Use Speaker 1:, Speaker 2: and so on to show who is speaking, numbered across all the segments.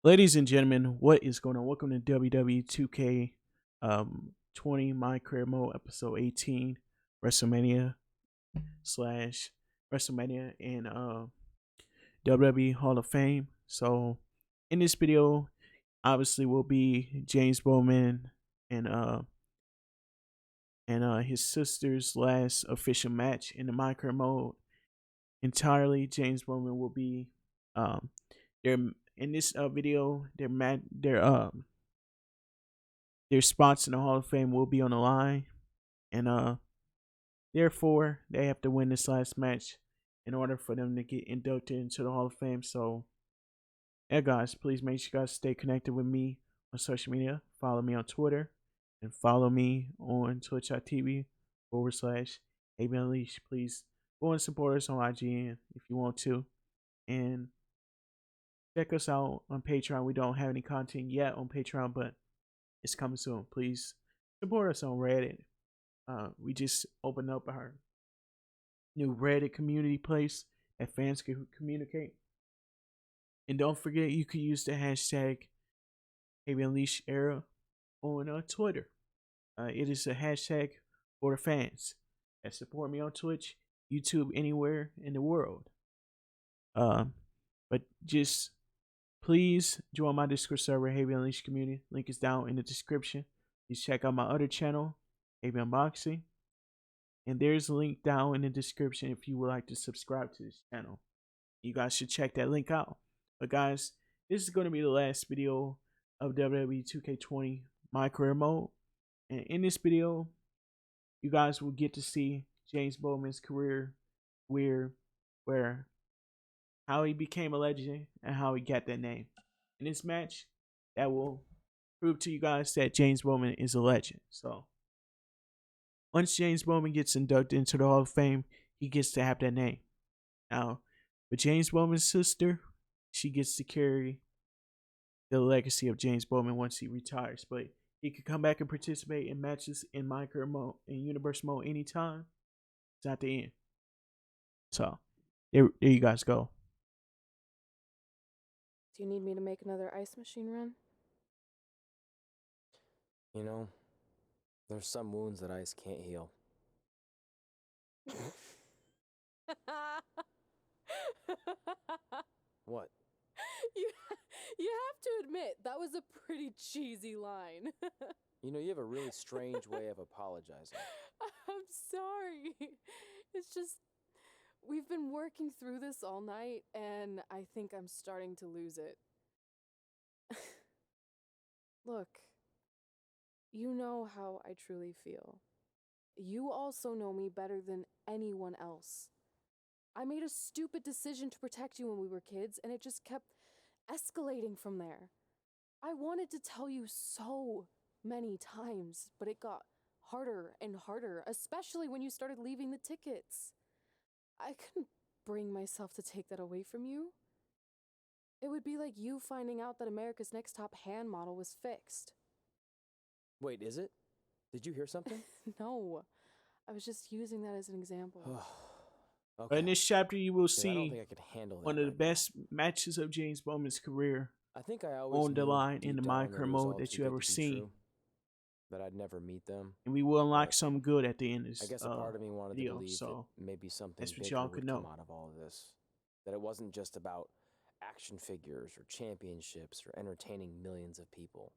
Speaker 1: Ladies and gentlemen, what is going on? Welcome to WWE 2K20 My Career Mode episode 18, WrestleMania slash WrestleMania and WWE Hall of Fame. So in this video, obviously will be James Bowman and his sister's last official match in the My Career Mode. Entirely, James Bowman will be their in this video, their spots in the Hall of Fame will be on the line, and therefore they have to win this last match in order for them to get inducted into the Hall of Fame. So, yeah, guys, please make sure you guys stay connected with me on social media. Follow me on Twitter and follow me on twitch.tv/ABUnleashed. Please go and support us on IGN if you want to, and check us out on Patreon. We don't have any content yet on Patreon, but it's coming soon. Please support us on Reddit. We just opened up our new Reddit community place that fans can communicate. And don't forget, you can use the hashtag ABUnleashedEra on Twitter. It is a hashtag for the fans that support me on Twitch, YouTube, anywhere in the world. But just please join my Discord server, Heavy Unleashed Community. Link is down in the description. Please check out my other channel, Heavy Unboxing. And there's a link down in the description if you would like to subscribe to this channel. You guys should check that link out. But guys, this is going to be the last video of WWE 2K20 My Career Mode. And in this video, you guys will get to see James Bowman's career, where how he became a legend and how he got that name. In this match, that will prove to you guys that James Bowman is a legend. So once James Bowman gets inducted into the Hall of Fame, he gets to have that name. Now, with James Bowman's sister, she gets to carry the legacy of James Bowman once he retires. But he could come back and participate in matches in My Career Mode, in Universe Mode anytime. It's not the end. So there you guys go.
Speaker 2: Do you need me to make another ice machine run?
Speaker 3: You know, there's some wounds that ice can't heal. What?
Speaker 2: You have to admit, that was a pretty cheesy line.
Speaker 3: You know, you have a really strange way of apologizing.
Speaker 2: I'm sorry. It's just, we've been working through this all night, and I think I'm starting to lose it. Look, you know how I truly feel. You also know me better than anyone else. I made a stupid decision to protect you when we were kids, and it just kept escalating from there. I wanted to tell you so many times, but it got harder and harder, especially when you started leaving the tickets. I couldn't bring myself to take that away from you. It would be like you finding out that America's Next Top hand model was fixed.
Speaker 3: Wait, is it? Did you hear something?
Speaker 2: No, I was just using that as an example.
Speaker 3: Okay.
Speaker 1: In this chapter, you will
Speaker 3: I don't
Speaker 1: see
Speaker 3: think I could handle that
Speaker 1: one of the
Speaker 3: right
Speaker 1: best matches of James Bowman's career
Speaker 3: now. I think I always
Speaker 1: on the
Speaker 3: knew
Speaker 1: line in
Speaker 3: deep
Speaker 1: the
Speaker 3: down
Speaker 1: My Career
Speaker 3: the
Speaker 1: Mode
Speaker 3: results
Speaker 1: that
Speaker 3: were
Speaker 1: you
Speaker 3: good
Speaker 1: ever
Speaker 3: to be
Speaker 1: seen.
Speaker 3: true, that I'd never meet them.
Speaker 1: And we will unlock
Speaker 3: But
Speaker 1: some good at the end of this
Speaker 3: I guess a part of me wanted
Speaker 1: video,
Speaker 3: to believe
Speaker 1: so
Speaker 3: that maybe something
Speaker 1: that's what
Speaker 3: bigger
Speaker 1: y'all could
Speaker 3: would come
Speaker 1: know.
Speaker 3: out of all of this. That it wasn't just about action figures or championships or entertaining millions of people.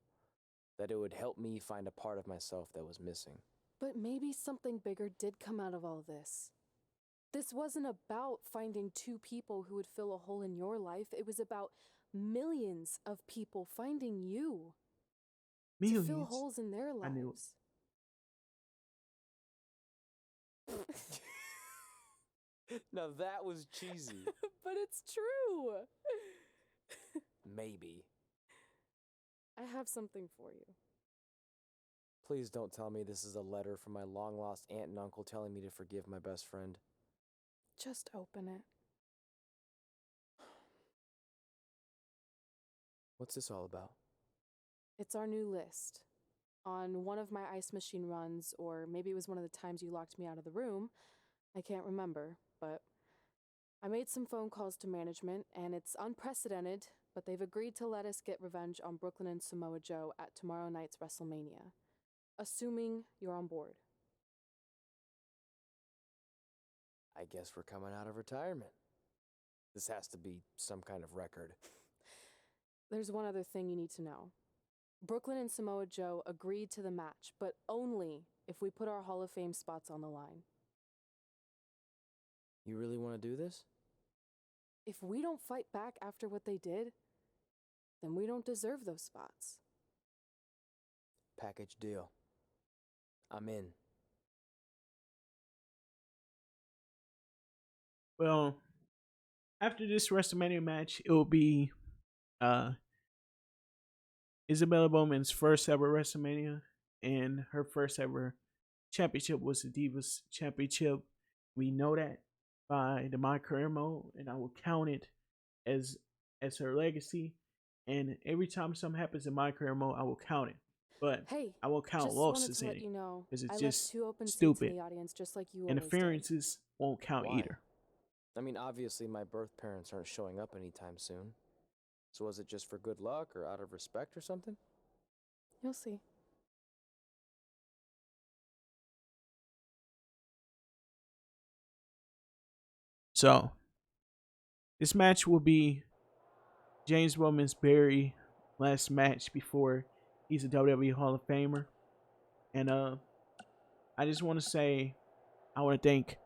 Speaker 3: That it would help me find a part of myself that was missing.
Speaker 2: But maybe something bigger did come out of all this. This wasn't about finding two people who would fill a hole in your life. It was about millions of people finding you.
Speaker 1: Millions.
Speaker 2: To fill holes in their lives.
Speaker 1: I knew
Speaker 3: it. Now that was cheesy.
Speaker 2: But it's true.
Speaker 3: Maybe.
Speaker 2: I have something for you.
Speaker 3: Please don't tell me this is a letter from my long-lost aunt and uncle telling me to forgive my best friend.
Speaker 2: Just open it.
Speaker 3: What's this all about?
Speaker 2: It's our new list. on one of my ice machine runs, or maybe it was one of the times you locked me out of the room. I can't remember, but I made some phone calls to management, and it's unprecedented, but they've agreed to let us get revenge on Brooklyn and Samoa Joe at tomorrow night's WrestleMania, assuming you're on board.
Speaker 3: I guess we're coming out of retirement. This has to be some kind of record.
Speaker 2: There's one other thing you need to know. Brooklyn and Samoa Joe agreed to the match, but only if we put our Hall of Fame spots on the line.
Speaker 3: You really want to do this?
Speaker 2: If we don't fight back after what they did, then we don't deserve those spots.
Speaker 3: Package deal. I'm in.
Speaker 1: Well, after this WrestleMania match, it will be Isabella Bowman's first ever WrestleMania, and her first ever championship was the Divas Championship. We know that by the My Career mode, and I will count it as her legacy. And every time something happens in My Career mode, I will count it. But
Speaker 2: Hey,
Speaker 1: I will count
Speaker 2: just
Speaker 1: losses
Speaker 2: wanted to
Speaker 1: in
Speaker 2: let you
Speaker 1: it
Speaker 2: know,
Speaker 1: because it's
Speaker 2: I
Speaker 1: just
Speaker 2: left 2 open
Speaker 1: stupid.
Speaker 2: seats in the audience, just like you always did.
Speaker 1: Interferences won't count
Speaker 3: Why?
Speaker 1: either.
Speaker 3: I mean, obviously my birth parents aren't showing up anytime soon. So was it just for good luck or out of respect or something?
Speaker 2: You'll see.
Speaker 1: So, this match will be James Bowman's very last match before he's a WWE Hall of Famer. And I just want to say, I want to thank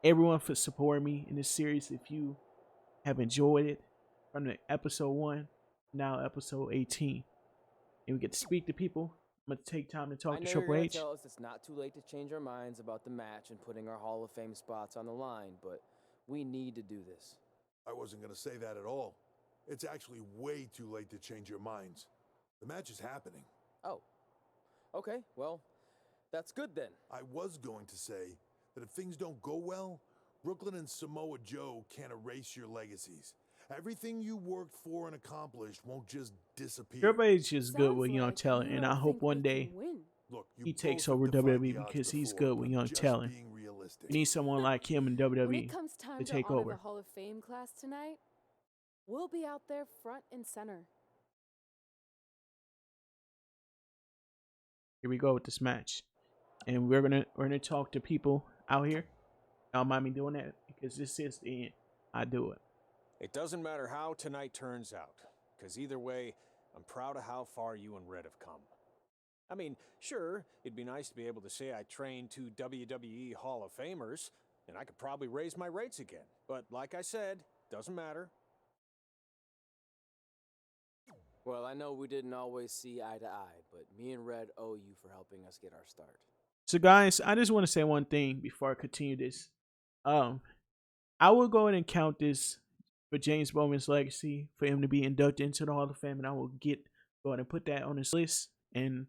Speaker 1: everyone for supporting me in this series. If you have enjoyed it from the episode 1, now episode 18, and we get to speak to people, I'm going to take time to talk
Speaker 3: I
Speaker 1: to
Speaker 3: know
Speaker 1: Triple
Speaker 3: you're
Speaker 1: H.
Speaker 3: gonna tell us it's not too late to change our minds about the match and putting our Hall of Fame spots on the line, but we need to do this.
Speaker 4: I wasn't going to say that at all. It's actually way too late to change your minds. The match is happening.
Speaker 3: Oh. Okay, well, that's good then.
Speaker 4: I was going to say that if things don't go well, Brooklyn and Samoa Joe can't erase your legacies. Everything you worked for and accomplished won't just disappear.
Speaker 1: Triple H is good
Speaker 2: Sounds
Speaker 1: with young
Speaker 2: like
Speaker 1: talent,
Speaker 2: you
Speaker 1: and
Speaker 2: don't
Speaker 1: I hope
Speaker 2: think
Speaker 1: one
Speaker 2: we
Speaker 1: day
Speaker 2: can win.
Speaker 4: Look, you
Speaker 1: he takes
Speaker 4: both have
Speaker 1: over
Speaker 4: defied
Speaker 1: WWE
Speaker 4: the odds
Speaker 1: because he's
Speaker 4: before,
Speaker 1: good with
Speaker 4: but
Speaker 1: young
Speaker 4: just
Speaker 1: talent.
Speaker 4: being realistic.
Speaker 1: We need someone like him in
Speaker 2: When
Speaker 1: WWE
Speaker 2: it comes time
Speaker 1: to
Speaker 2: to
Speaker 1: take
Speaker 2: honor
Speaker 1: over.
Speaker 2: the Hall of Fame class tonight, we'll be out there front and center.
Speaker 1: Here we go with this match, and we're gonna talk to people out here. Don't mind me doing that because this is the end. I do it.
Speaker 5: It doesn't matter how tonight turns out, because either way, I'm proud of how far you and Red have come. I mean, sure, it'd be nice to be able to say I trained 2 WWE Hall of Famers, and I could probably raise my rates again. But like I said, doesn't matter.
Speaker 3: Well, I know we didn't always see eye to eye, but me and Red owe you for helping us get our start.
Speaker 1: So, guys, I just want to say one thing before I continue this. I will go ahead and count this for James Bowman's legacy for him to be inducted into the Hall of Fame, and I will go ahead and put that on his list. And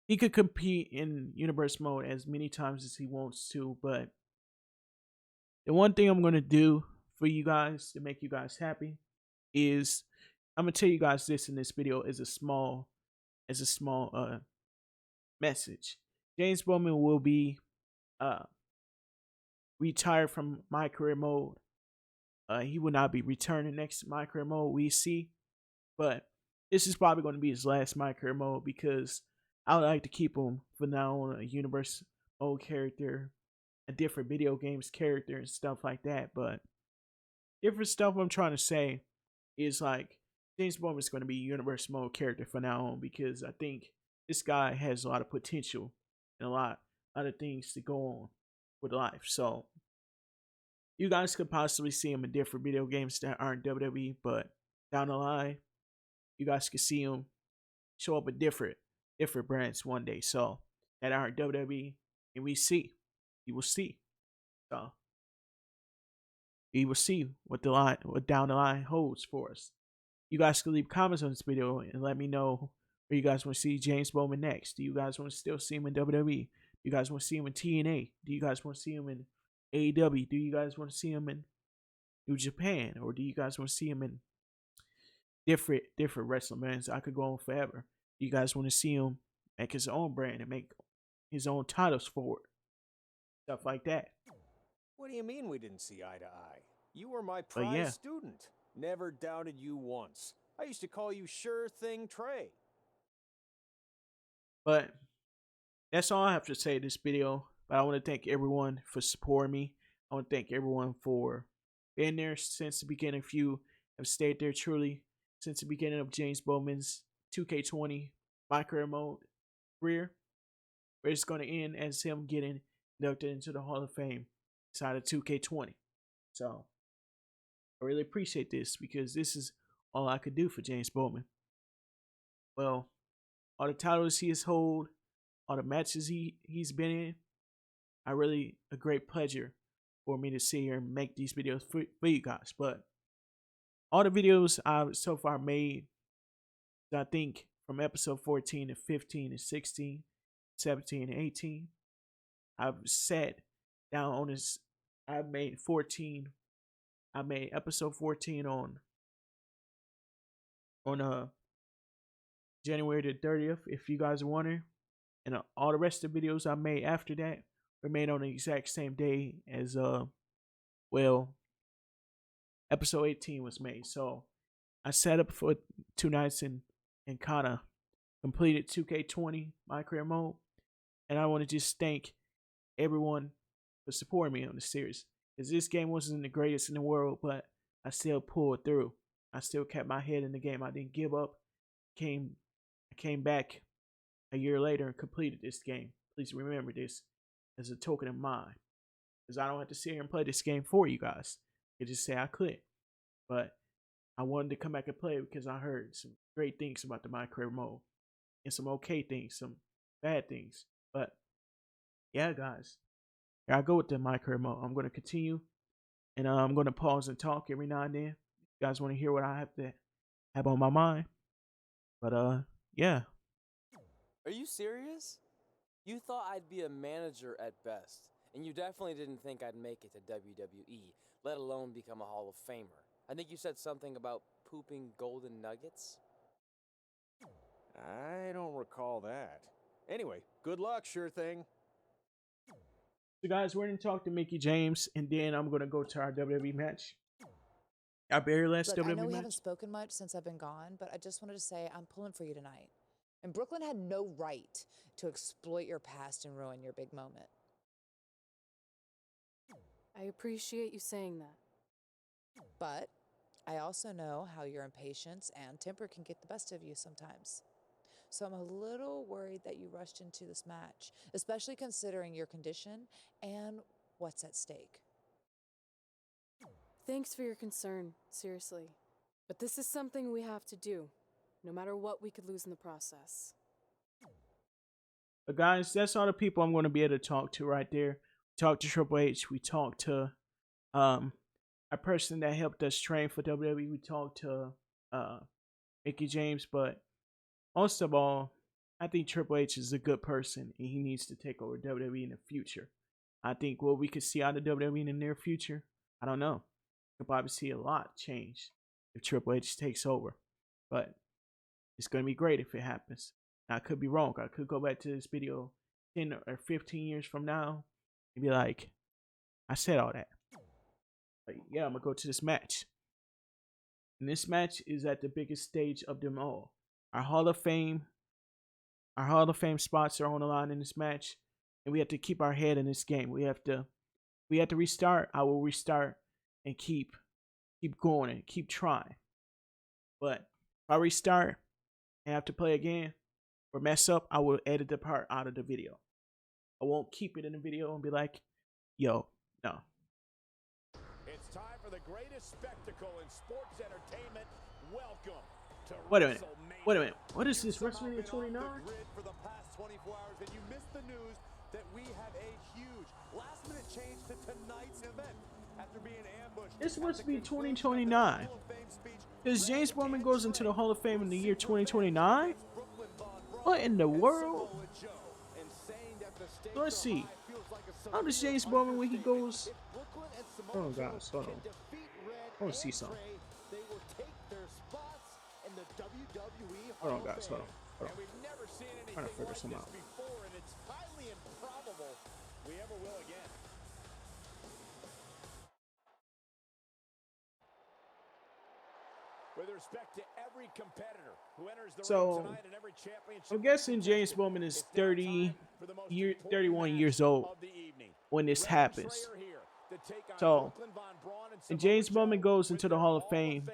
Speaker 1: he could compete in universe mode as many times as he wants to, but the one thing I'm gonna do for you guys to make you guys happy is I'm gonna tell you guys this in this video as a small message. James Bowman will be retired from My Career mode. He will not be returning next to My Career mode, we see. But this is probably going to be his last My Career mode because I would like to keep him for now on a universe mode character, a different video games character and stuff like that. But different stuff I'm trying to say is like James Bowman is going to be a universe mode character from now on because I think this guy has a lot of potential and a lot of things to go on with life. So you guys could possibly see him in different video games that aren't WWE, but down the line, you guys could see him show up in different brands one day. So that aren't WWE, and you will see. So you will see what down the line holds for us. You guys can leave comments on this video and let me know where you guys want to see James Bowman next. Do you guys want to still see him in WWE? Do you guys want to see him in TNA? Do you guys want to see him in AEW? Do you guys want to see him in New Japan? Or do you guys want to see him in different WrestleManias? I could go on forever. You guys want to see him make his own brand and make his own titles forward, stuff like that.
Speaker 5: What do you mean we didn't see eye to eye? You were my
Speaker 1: But
Speaker 5: prize
Speaker 1: yeah.
Speaker 5: student. Never doubted you once. I used to call you Sure Thing Trey.
Speaker 1: But that's all I have to say in this video. But I want to thank everyone for supporting me. I want to thank everyone for being there since the beginning. If you have stayed there truly since the beginning of James Bowman's 2K20 My Career Mode career, where it's going to end as him getting inducted into the Hall of Fame inside of 2K20. So I really appreciate this because this is all I could do for James Bowman. Well, all the titles he has held, all the matches he's been in, a great pleasure for me to sit here and make these videos for you guys. But all the videos I've so far made, I think from episode 14 to 15 and 16, 17 and 18, I've sat down on this. I made episode 14 on January the 30th, if you guys are wondering. And all the rest of the videos I made after that were made on the exact same day as episode 18 was made. So I sat up for 2 nights and kind of completed 2K20 My Career Mode. And I want to just thank everyone for supporting me on the series, because this game wasn't the greatest in the world, but I still pulled through. I still kept my head in the game. I didn't give up. I came back a year later and completed this game. Please remember this as a token of mine, because I don't have to sit here and play this game for you guys. I just say I could, but I wanted to come back and play it because I heard some great things about the My Career Mode and some okay things, some bad things. But yeah, guys, here I go with the My Career Mode. I'm going to continue, and I'm going to pause and talk every now and then. You guys want to hear what I have on my mind? But yeah.
Speaker 3: Are you serious? You thought I'd be a manager at best, and you definitely didn't think I'd make it to WWE, let alone become a Hall of Famer. I think you said something about pooping golden nuggets?
Speaker 5: I don't recall that. Anyway, good luck, Sure Thing.
Speaker 1: So guys, we're going to talk to Mickie James, and then I'm going to go to our WWE match. Our very last
Speaker 6: Look,
Speaker 1: WWE
Speaker 6: I know we
Speaker 1: match.
Speaker 6: haven't spoken much since I've been gone, but I just wanted to say I'm pulling for you tonight. And Brooklyn had no right to exploit your past and ruin your big moment.
Speaker 2: I appreciate you saying that.
Speaker 6: But I also know how your impatience and temper can get the best of you sometimes. So I'm a little worried that you rushed into this match, especially considering your condition and what's at stake.
Speaker 2: Thanks for your concern, seriously. But this is something we have to do, no matter what we could lose in the process.
Speaker 1: But guys, that's all the people I'm going to be able to talk to right there. We talked to Triple H. We talked to a person that helped us train for WWE. We talked to Mickie James. But most of all, I think Triple H is a good person, and he needs to take over WWE in the future. I think what we could see out of WWE in the near future, I don't know. We'll probably see a lot change if Triple H takes over. But it's going to be great if it happens. I could be wrong. I could go back to this video 10 or 15 years from now and be like, I said all that. But yeah, I'm going to go to this match. And this match is at the biggest stage of them all. Our Hall of Fame spots are on the line in this match. And we have to keep our head in this game. We have to restart. I will restart and keep going and keep trying. But if I restart and have to play again or mess up, I will edit the part out of the video. I won't keep it in the video and be like, yo, no.
Speaker 7: It's time for the greatest spectacle in sports entertainment. Welcome to
Speaker 1: Wait a minute.
Speaker 7: WrestleMania.
Speaker 1: Wait a minute. What is this, WrestleMania 29?
Speaker 7: For the past 24 hours, and you missed the news that we have a huge last-minute change to tonight's event. After being ambushed,
Speaker 1: This must be 2029. Because James Bowman goes into the Hall of Fame in the year 2029? What in the world? So let's see. How does James Bowman when he goes... Hold on, guys. Hold on. I want to see something. Hold on, guys. Hold on.
Speaker 7: And we've never seen anything
Speaker 1: Trying to figure
Speaker 7: like
Speaker 1: some
Speaker 7: this
Speaker 1: out.
Speaker 7: before, and it's highly improbable we ever will again. With respect to every competitor who enters the ring
Speaker 1: So
Speaker 7: tonight and every championship
Speaker 1: I'm guessing James
Speaker 7: contested,
Speaker 1: Bowman is
Speaker 7: it's now time for the most important
Speaker 1: 31
Speaker 7: match
Speaker 1: years old
Speaker 7: of the evening.
Speaker 1: when this
Speaker 7: Red and Trey
Speaker 1: happens.
Speaker 7: are here to take on
Speaker 1: So
Speaker 7: Brooklyn Von Braun and
Speaker 1: when
Speaker 7: Samoa
Speaker 1: James Bowman
Speaker 7: Joe
Speaker 1: goes
Speaker 7: with
Speaker 1: into the
Speaker 7: their
Speaker 1: Hall of Fame,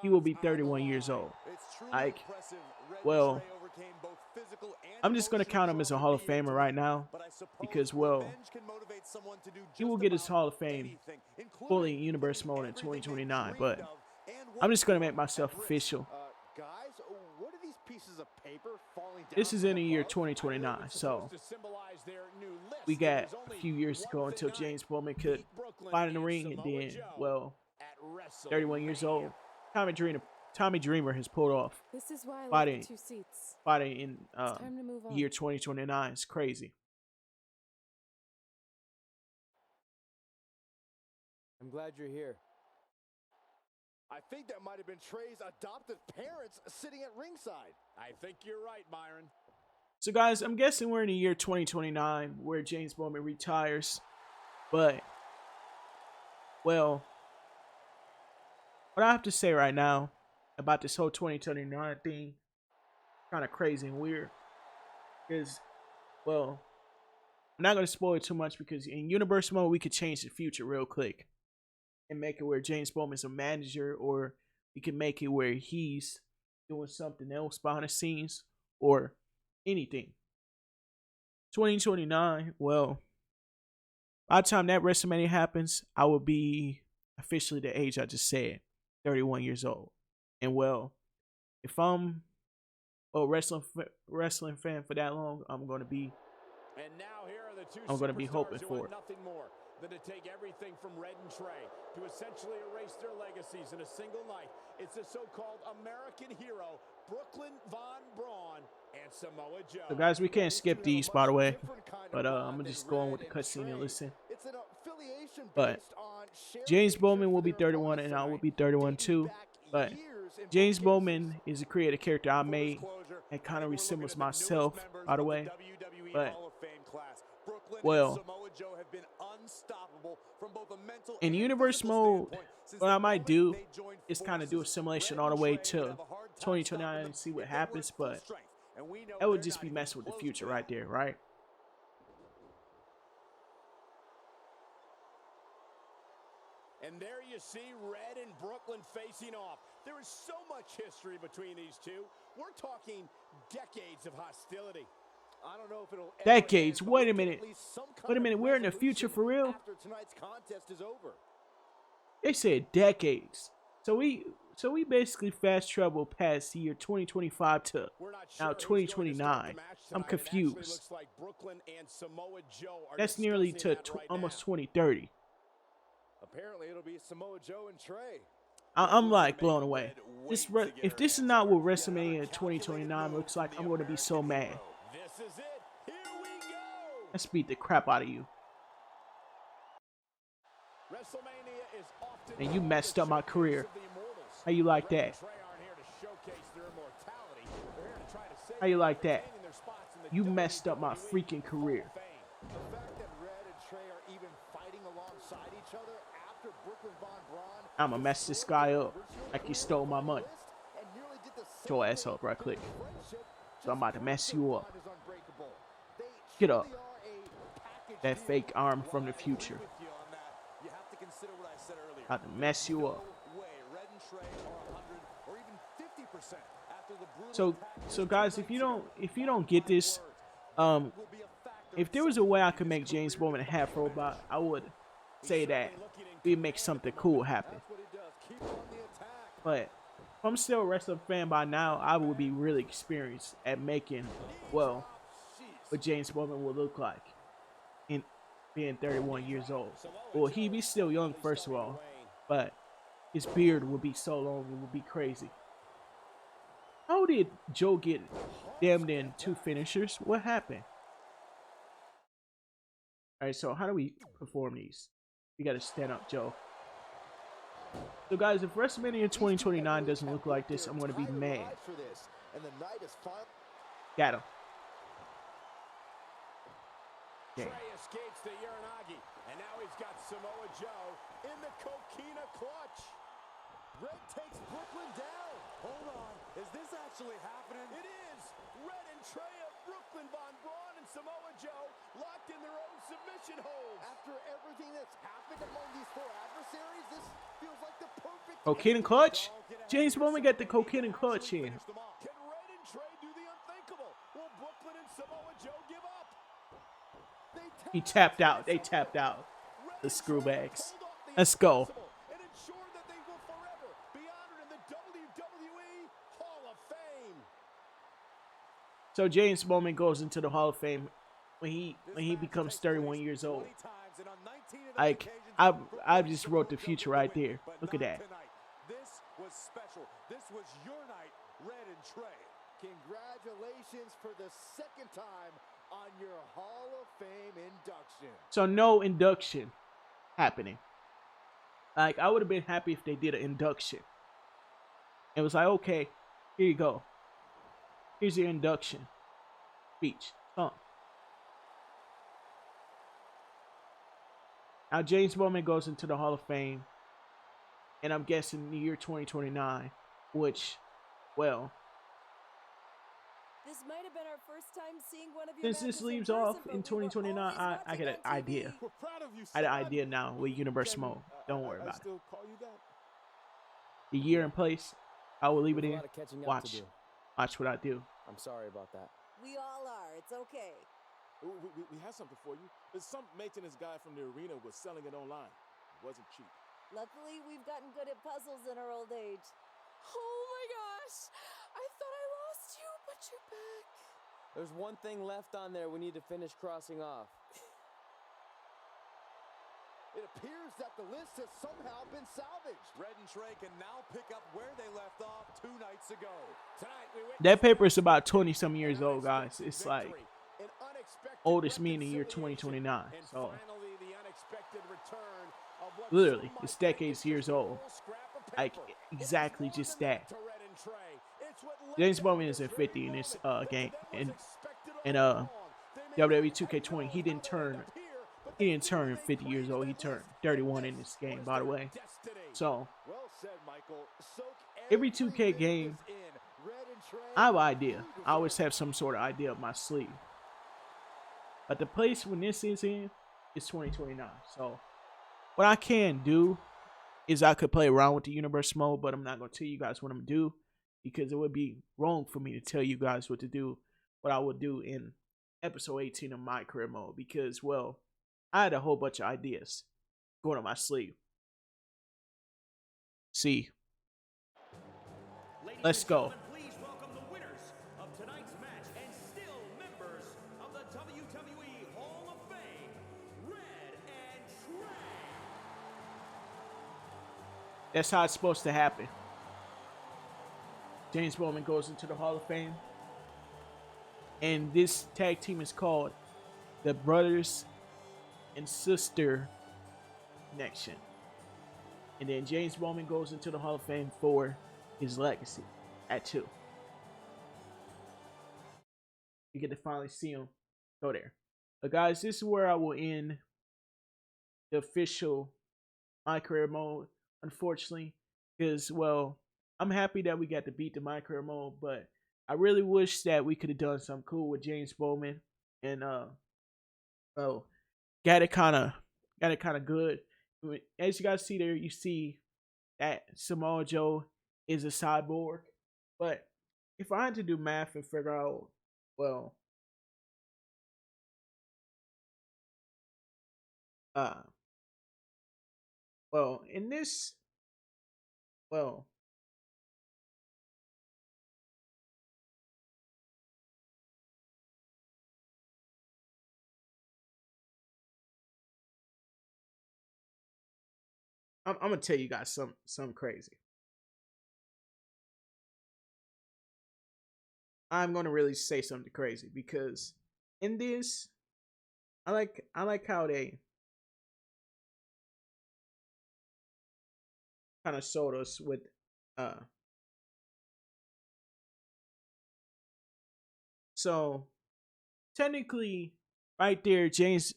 Speaker 1: he will be
Speaker 7: spots on the
Speaker 1: 31 years
Speaker 7: line.
Speaker 1: old.
Speaker 7: It's truly
Speaker 1: Like,
Speaker 7: impressive. Red and
Speaker 1: well,
Speaker 7: Trey overcame both physical and
Speaker 1: I'm just gonna count him as a Hall of Famer right now
Speaker 7: but I suppose
Speaker 1: because, well,
Speaker 7: revenge can motivate someone to do
Speaker 1: he will
Speaker 7: just
Speaker 1: get his
Speaker 7: about
Speaker 1: Hall of Fame
Speaker 7: anything, including
Speaker 1: fully in Universe
Speaker 7: putting
Speaker 1: mode in
Speaker 7: everything they
Speaker 1: 2029.
Speaker 7: dreamed
Speaker 1: But
Speaker 7: of and
Speaker 1: I'm
Speaker 7: worked
Speaker 1: just gonna
Speaker 7: for
Speaker 1: make myself
Speaker 7: at risk.
Speaker 1: official.
Speaker 7: Guys, what are these pieces of paper falling down
Speaker 1: This is
Speaker 7: from
Speaker 1: in the year
Speaker 7: above?
Speaker 1: 2029, so
Speaker 7: To symbolize their new list.
Speaker 1: we
Speaker 7: There
Speaker 1: got
Speaker 7: was
Speaker 1: a
Speaker 7: only
Speaker 1: few years to
Speaker 7: one
Speaker 1: go until
Speaker 7: thing
Speaker 1: James Bowman could
Speaker 7: beat Brooklyn
Speaker 1: fight in the
Speaker 7: and
Speaker 1: ring, and
Speaker 7: Samoa
Speaker 1: then,
Speaker 7: Joe
Speaker 1: well,
Speaker 7: at
Speaker 1: 31 years old,
Speaker 7: WrestleMania.
Speaker 1: Tommy Dreamer has pulled off
Speaker 2: This is why I love
Speaker 1: fighting
Speaker 2: the 2 seats.
Speaker 1: fighting in
Speaker 2: It's time to move on.
Speaker 1: year 2029. It's crazy.
Speaker 3: I'm glad you're here.
Speaker 7: I think that might have been Trey's adopted parents sitting at ringside. I think you're right, Myron.
Speaker 1: So guys, I'm guessing we're in the year 2029 where James Bowman retires. But, well, what I have to say right now about this whole 2029 thing, kind of crazy and weird. Because, well, I'm not going to spoil it too much because in Universe mode, we could change the future real quick and make it where James Bowman's a manager, or we can make it where he's doing something else behind the scenes or anything. 2029, well, by the time that WrestleMania happens, I will be officially the age I just said, 31 years old. And well, if I'm a wrestling fan for that long, I'm going to be
Speaker 7: And now here are the two
Speaker 1: hoping
Speaker 7: superstars who
Speaker 1: for
Speaker 7: want
Speaker 1: it.
Speaker 7: nothing more than to take everything from Red and Trey to essentially erase their legacies in a single night. It's the so-called American hero, Brooklyn Von Braun and Samoa Joe.
Speaker 1: So guys, we can't skip these, by the way, but I'm
Speaker 7: gonna
Speaker 1: gonna just go on with the cutscene and listen.
Speaker 7: It's an affiliation
Speaker 1: But
Speaker 7: based on shared
Speaker 1: James
Speaker 7: hatred
Speaker 1: Bowman
Speaker 7: for
Speaker 1: will be
Speaker 7: their
Speaker 1: 31
Speaker 7: opponents
Speaker 1: and I will
Speaker 7: tonight,
Speaker 1: be 31
Speaker 7: dating
Speaker 1: too.
Speaker 7: back
Speaker 1: But
Speaker 7: years in
Speaker 1: James
Speaker 7: both
Speaker 1: Bowman
Speaker 7: cases.
Speaker 1: is a creative character I
Speaker 7: Full
Speaker 1: made
Speaker 7: disclosure,
Speaker 1: and kind
Speaker 7: I
Speaker 1: of
Speaker 7: think we're looking
Speaker 1: resembles
Speaker 7: at the newest
Speaker 1: myself,
Speaker 7: members
Speaker 1: by the
Speaker 7: of
Speaker 1: way.
Speaker 7: WWE
Speaker 1: But,
Speaker 7: Hall of Fame class. Brooklyn
Speaker 1: well,
Speaker 7: and Samoa Joe have been unstoppable from both a mental
Speaker 1: in
Speaker 7: and
Speaker 1: Universe
Speaker 7: physical
Speaker 1: mode,
Speaker 7: standpoint since
Speaker 1: what
Speaker 7: the
Speaker 1: I might
Speaker 7: moment
Speaker 1: do
Speaker 7: they joined
Speaker 1: is kind of do a
Speaker 7: forces.
Speaker 1: simulation
Speaker 7: Red
Speaker 1: all the
Speaker 7: and
Speaker 1: way
Speaker 7: Trey
Speaker 1: to
Speaker 7: would have a hard time
Speaker 1: 2029
Speaker 7: stopping
Speaker 1: and
Speaker 7: them
Speaker 1: see what
Speaker 7: if they were
Speaker 1: happens,
Speaker 7: at full
Speaker 1: but
Speaker 7: strength. And we know
Speaker 1: that would
Speaker 7: they're
Speaker 1: just
Speaker 7: not
Speaker 1: be
Speaker 7: even
Speaker 1: messing with the
Speaker 7: close
Speaker 1: future
Speaker 7: to that.
Speaker 1: right there, right?
Speaker 7: And there you see Red and Brooklyn facing off. There is so much history between these two. We're talking decades of hostility. I don't know if it'll ever
Speaker 1: Decades.
Speaker 7: end, but
Speaker 1: Wait a
Speaker 7: we'll get
Speaker 1: minute.
Speaker 7: at least some kind
Speaker 1: Wait a
Speaker 7: of
Speaker 1: minute. We're in the future for real?
Speaker 7: after tonight's contest is over.
Speaker 1: They said decades. So we basically fast travel past the year 2025 to
Speaker 7: We're not
Speaker 1: now
Speaker 7: sure who's going to start the
Speaker 1: 2029.
Speaker 7: match
Speaker 1: I'm
Speaker 7: tonight. It actually
Speaker 1: confused.
Speaker 7: looks like Brooklyn and Samoa Joe are
Speaker 1: That's nearly
Speaker 7: discussing
Speaker 1: to
Speaker 7: that right
Speaker 1: almost
Speaker 7: now.
Speaker 1: 2030.
Speaker 7: Apparently it'll be Samoa Joe and Trey.
Speaker 1: I'm like blown away. If this is not what WrestleMania 2029 looks like, I'm going to be so mad.
Speaker 7: This is it. Here we go.
Speaker 1: Let's beat the crap out of you.
Speaker 7: WrestleMania is often
Speaker 1: And you
Speaker 7: called
Speaker 1: messed
Speaker 7: the
Speaker 1: up my
Speaker 7: showcase
Speaker 1: career.
Speaker 7: of the immortals.
Speaker 1: How you like
Speaker 7: Red
Speaker 1: that?
Speaker 7: and Trey aren't here to showcase their immortality. They're here to try to save
Speaker 1: How you
Speaker 7: them
Speaker 1: like
Speaker 7: from
Speaker 1: that?
Speaker 7: retaining their spots in the
Speaker 1: You messed up my
Speaker 7: WWE
Speaker 1: freaking career.
Speaker 7: Hall of Fame. The fact that Red and Trey are even fighting alongside each other after Brooklyn Von Braun
Speaker 1: I'ma mess this guy up like he stole my money.
Speaker 7: and nearly did the same
Speaker 1: Your ass
Speaker 7: thing
Speaker 1: up right
Speaker 7: to
Speaker 1: quick.
Speaker 7: their friendship,
Speaker 1: So I'm about to
Speaker 7: just
Speaker 1: mess
Speaker 7: Brooklyn
Speaker 1: you up.
Speaker 7: Bond is unbreakable. They
Speaker 1: Get up.
Speaker 7: truly are a package
Speaker 1: That
Speaker 7: deal.
Speaker 1: fake arm
Speaker 7: While
Speaker 1: from the
Speaker 7: I agree
Speaker 1: future.
Speaker 7: with you on that, you have to consider what I said earlier.
Speaker 1: About to mess you up.
Speaker 7: No way Red and Trey are 100 or even 50% after the brutal
Speaker 1: So
Speaker 7: attack
Speaker 1: guys, if you don't get this, if there was a way I could make James Bowman a half robot, I would say that we make something cool happen.
Speaker 7: That's what he does. Keep on the attack.
Speaker 1: But if I'm still a wrestling fan by now, I would be really experienced at making, well, what James Bowman will look like in being 31 years old. Well, he'd be still young, first of all, but his beard would be so long, it would be crazy. How did Joe get damn near 2 finishers? What happened? Alright, so how do we perform these? We gotta stand up, Joe. So guys, if WrestleMania 2029 doesn't look like this, I'm gonna be mad. Got him. Okay.
Speaker 7: Trey escapes the Uranagi, and now he's got Samoa Joe in the Coquina clutch. Red takes Brooklyn down. Hold on, is this actually happening? It is. Red and Trey of Brooklyn, Von Braun and Samoa Joe locked in their own submission holds. After everything that's happened among these four adversaries, this feels like the perfect
Speaker 1: Coquina clutch. James Bowman got the coquina clutch in.
Speaker 7: Can Red and Trey do the unthinkable? Will Brooklyn and Samoa Joe give up?
Speaker 1: He tapped out. They tapped out. The screwbags. Let's go.
Speaker 7: And ensure that they will forever be honored in the WWE Hall of Fame.
Speaker 1: So James Bowman goes into the Hall of Fame when he becomes 31 years old. Like I just wrote the future right there. Look at that.
Speaker 7: This was special. This was your night, Red and Trey. Congratulations for the second time on your Hall of Fame induction.
Speaker 1: So no induction happening. Like I would have been happy if they did an induction. It was like, okay, here you go. Here's your induction speech. Now James Bowman goes into the Hall of Fame, and I'm guessing the year 2029, which, well,
Speaker 8: this might have been our first time seeing one of your
Speaker 1: since this
Speaker 8: matches
Speaker 1: leaves
Speaker 8: in
Speaker 1: off
Speaker 8: person,
Speaker 1: in
Speaker 8: but we were
Speaker 1: 2029,
Speaker 8: always
Speaker 1: I get an
Speaker 8: watching on
Speaker 1: idea.
Speaker 8: TV.
Speaker 7: We're proud of you,
Speaker 1: I had an
Speaker 7: son.
Speaker 1: idea now with Universe
Speaker 7: Can-
Speaker 1: Mode. Don't worry about it.
Speaker 7: still call you that?
Speaker 1: The year and place, I will leave it
Speaker 3: There's a
Speaker 1: in.
Speaker 3: lot of catching up
Speaker 1: Watch.
Speaker 3: to do.
Speaker 1: Watch what I do.
Speaker 3: I'm sorry about that.
Speaker 8: We all are. It's okay.
Speaker 9: We have something for you. There's some maintenance guy from the arena was selling it online. It wasn't cheap.
Speaker 8: Luckily, we've gotten good at puzzles in our old age. Oh my gosh! I thought I lost you, but you're back.
Speaker 3: There's one thing left on there we need to finish crossing off.
Speaker 7: It appears that the list has somehow been salvaged. Red and Trey can now pick up where they left off 2 nights ago. Tonight, we witnessed
Speaker 1: That paper is about 20-some years old, guys. It's like
Speaker 7: an unexpected
Speaker 1: oldest me in the year
Speaker 7: reconciliation,
Speaker 1: 2029.
Speaker 7: and
Speaker 1: So
Speaker 7: finally the unexpected return of what
Speaker 1: literally,
Speaker 7: some
Speaker 1: it's
Speaker 7: might think
Speaker 1: decades
Speaker 7: is
Speaker 1: years
Speaker 7: just a
Speaker 1: old.
Speaker 7: little scrap of
Speaker 1: Like
Speaker 7: paper.
Speaker 1: exactly
Speaker 7: It was
Speaker 1: just
Speaker 7: more than
Speaker 1: that.
Speaker 7: to Red and Trey. It's what led
Speaker 1: James
Speaker 7: them
Speaker 1: Bowman
Speaker 7: to
Speaker 1: is at
Speaker 7: this
Speaker 1: 50
Speaker 7: very
Speaker 1: in this
Speaker 7: moment that to
Speaker 1: game,
Speaker 7: them was
Speaker 1: and
Speaker 7: expected
Speaker 1: in
Speaker 7: all along. They may
Speaker 1: WWE
Speaker 7: not have
Speaker 1: 2K20,
Speaker 7: known
Speaker 1: he didn't
Speaker 7: how they
Speaker 1: turn
Speaker 7: ended up here, but
Speaker 1: he
Speaker 7: they
Speaker 1: didn't
Speaker 7: knew
Speaker 1: turn
Speaker 7: they
Speaker 1: 50 years
Speaker 7: played
Speaker 1: old. He
Speaker 7: that
Speaker 1: turned
Speaker 7: list,
Speaker 1: 31
Speaker 7: and
Speaker 1: in
Speaker 7: this
Speaker 1: this game,
Speaker 7: was
Speaker 1: by the
Speaker 7: their
Speaker 1: way.
Speaker 7: destiny.
Speaker 1: So
Speaker 7: Well said, Michael. Soak
Speaker 1: every 2K
Speaker 7: every bit of
Speaker 1: game,
Speaker 7: this in. Red and Trey,
Speaker 1: I have an idea.
Speaker 7: you
Speaker 1: I always
Speaker 7: deserve
Speaker 1: have some sort of idea up my sleeve. But the place when this is in is 2029. So what I can do is I could play around with the universe mode, but I'm not going to tell you guys what I'm going to do because it would be wrong for me to tell you guys what to do, what I would do in episode 18 of my career mode because, well, I had a whole bunch of ideas going on my sleeve. See, let's go.
Speaker 10: Please welcome the winners of tonight's match and still members of the WWE Hall of Fame, Red and Trey.
Speaker 1: That's how it's supposed to happen. James Bowman goes into the Hall of Fame. And this tag team is called the Brothers and Sister Connection. And then James Bowman goes into the Hall of Fame for his legacy at 2. You get to finally see him go there. But guys, this is where I will end the official My Career mode, unfortunately. Because, well, I'm happy that we got to beat the My Career mode, but I really wish that we could have done something cool with James Bowman and well, got it kind of good. As you guys see there, you see that Samoa Joe is a cyborg. But if I had to do math and figure out, well, in this, well, I'm gonna tell you guys something crazy. I'm gonna really say something crazy because in this, I like how they kind of sold us with, So technically, right there, James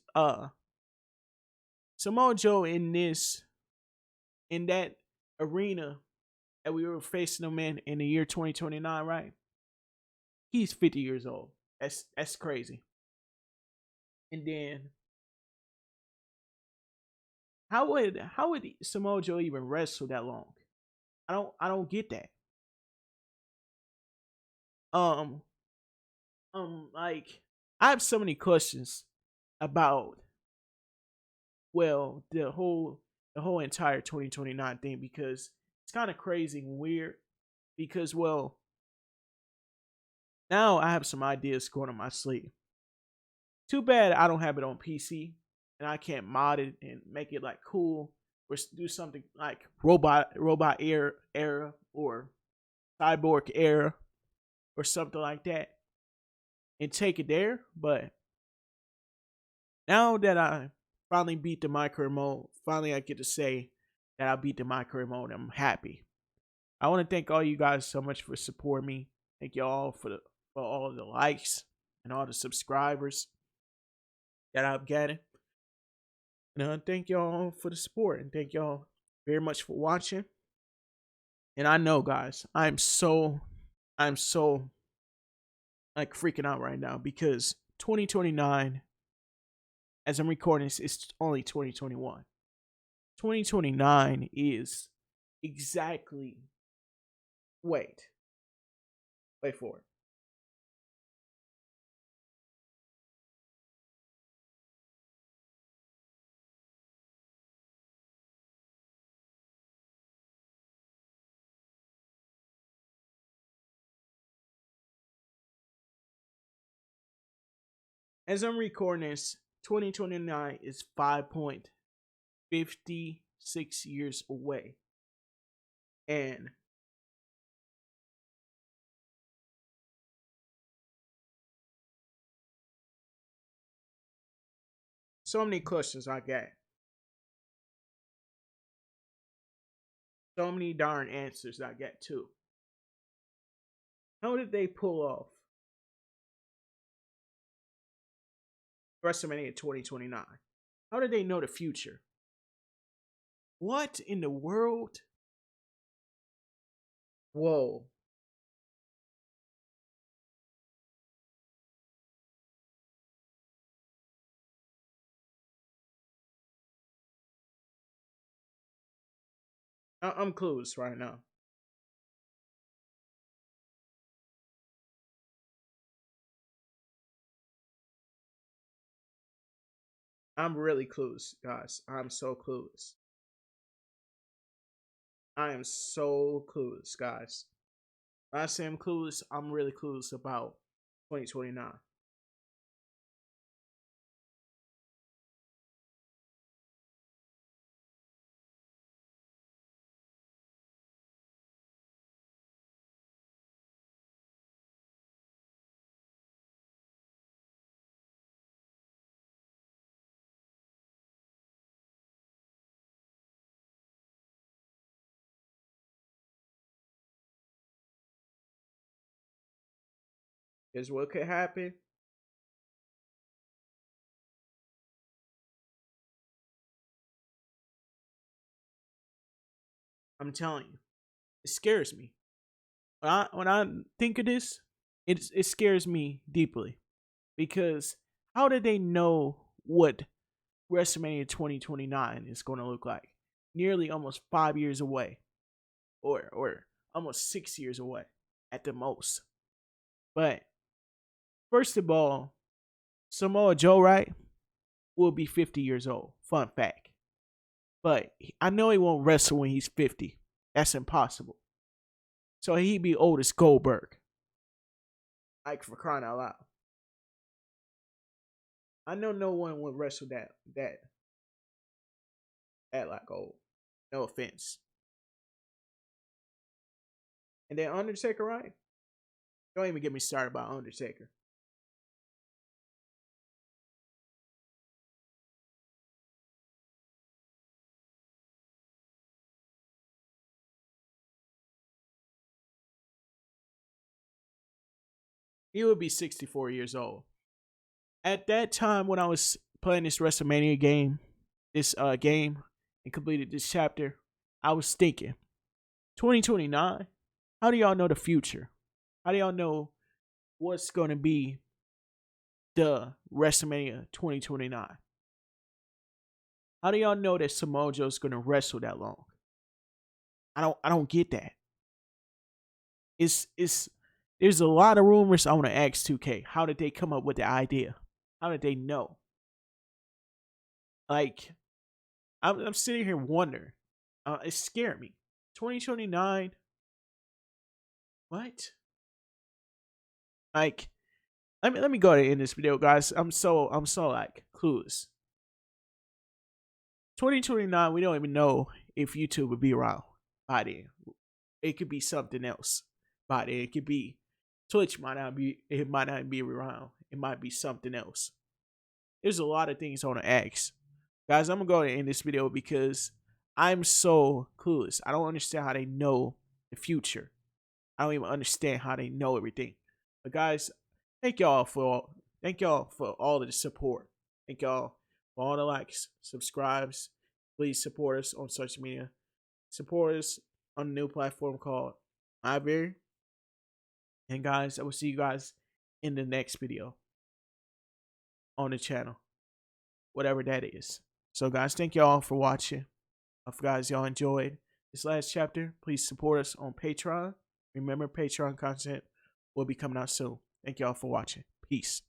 Speaker 1: Samoa Joe in that arena that we were facing him in the year 2029, right? He's 50 years old. That's crazy. And then how would Samoa Joe even wrestle that long? I don't get that. Um like I have so many questions about the whole entire 2029 thing because it's kind of crazy and weird because now I have some ideas going on my sleeve. Too bad I don't have it on PC and I can't mod it and make it like cool or do something like robot era or cyborg era or something like that and take it there. But now that I finally beat the micro mode, finally I get to say that I beat the micro mode. I'm happy. I want to thank all you guys so much for supporting me. Thank y'all for all the likes and all the subscribers that I've gotten. And thank y'all for the support and thank y'all very much for watching. And I know, guys, I'm so like freaking out right now because 2029, as I'm recording this, it's only 2021. 2029 is exactly wait for it. As I'm recording this, 2029 is 5.56 years away. And so many questions I got. So many darn answers I got too. How did they pull off WrestleMania 2029? How did they know the future? What in the world? Whoa. I'm clueless right now. I'm really clueless, guys. I'm so clueless. I am so clueless, guys. When I say I'm clueless, I'm really clueless about 2029. Is what could happen. I'm telling you, it scares me. When I think of this, it scares me deeply because how did they know what WrestleMania 2029 is going to look like? Nearly almost 5 years away, or almost 6 years away at the most. But first of all, Samoa Joe, right, will be 50 years old. Fun fact. But I know he won't wrestle when he's 50. That's impossible. So he'd be old as Goldberg. Like, for crying out loud. I know no one would wrestle that like old. No offense. And then Undertaker, right? Don't even get me started about Undertaker. He would be 64 years old. At that time when I was playing this WrestleMania game, and completed this chapter, I was thinking, 2029, how do y'all know the future? How do y'all know what's going to be the WrestleMania 2029? How do y'all know that Samoa Joe's going to wrestle that long? I don't get that. There's a lot of rumors. I want to ask 2K. How did they come up with the idea? How did they know? Like, I'm sitting here wondering. It scared me. 2029. What? Like, let me go ahead and end this video, guys. I'm so like clueless. 2029, we don't even know if YouTube will be around by then. It could be something else by then. It could be Twitch might not be around. It might be something else. There's a lot of things I want to ask. Guys, I'm gonna go ahead and end this video because I'm so clueless. I don't understand how they know the future. I don't even understand how they know everything. But guys, thank y'all for all of the support. Thank y'all for all the likes, subscribes. Please support us on social media. Support us on a new platform called Iberry. And guys, I will see you guys in the next video on the channel, whatever that is. So guys, thank y'all for watching. If guys y'all enjoyed this last chapter, please support us on Patreon. Remember, Patreon content will be coming out soon. Thank y'all for watching. Peace.